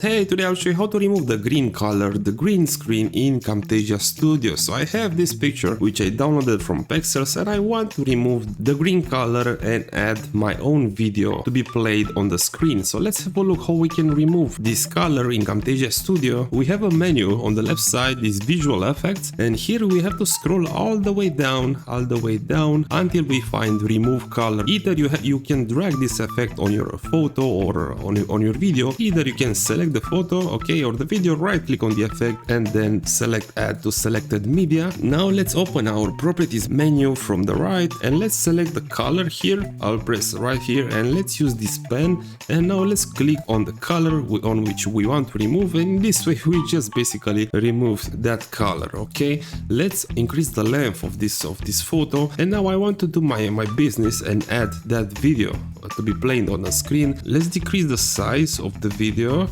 Hey, today I'll show you how to remove the green color, the green screen in Camtasia Studio. So I have this picture which I downloaded from Pexels and I want to remove the green color and add my own video to be played on the screen. So let's have a look how we can remove this color in Camtasia Studio. We have a menu on the left side, this visual effects, and here we have to scroll all the way down until we find remove color. Either you can drag this effect on your photo or on your video, either you can select the photo, okay, or the video, right click on the effect and then select add to selected media. Now let's open our properties menu from the right and let's select the color here. I'll press right here and let's use this pen, and now let's click on the color on which we want to remove, and this way we just basically remove that color. Okay, let's increase the length of this photo, and now I want to do my business and add that video to be played on the screen. Let's decrease the size of the video,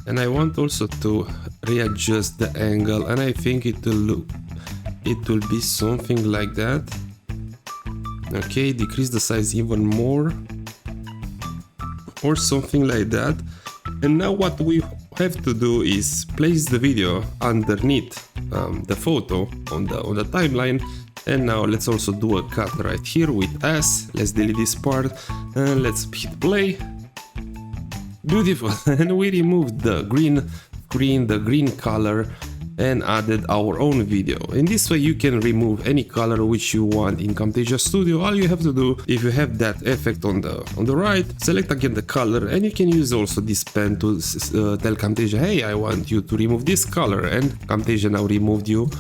and I want also to readjust the angle, and I think it will be something like that. Okay, decrease the size even more or something like that. And now what we have to do is place the video underneath the photo on the timeline. And now let's also do a cut right here with S. Let's delete this part and let's hit play. Beautiful. And we removed the green screen, the green color, and added our own video. In this way you can remove any color which you want in Camtasia Studio. All you have to do, if you have that effect on the right, select again the color, and you can use also this pen to tell Camtasia, hey, I want you to remove this color, and Camtasia now removed you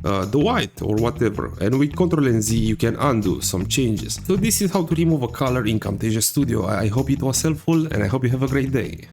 the white or whatever, and with Ctrl and Z you can undo some changes. So this is how to remove a color in Camtasia Studio. I hope it was helpful and I hope you have a great day.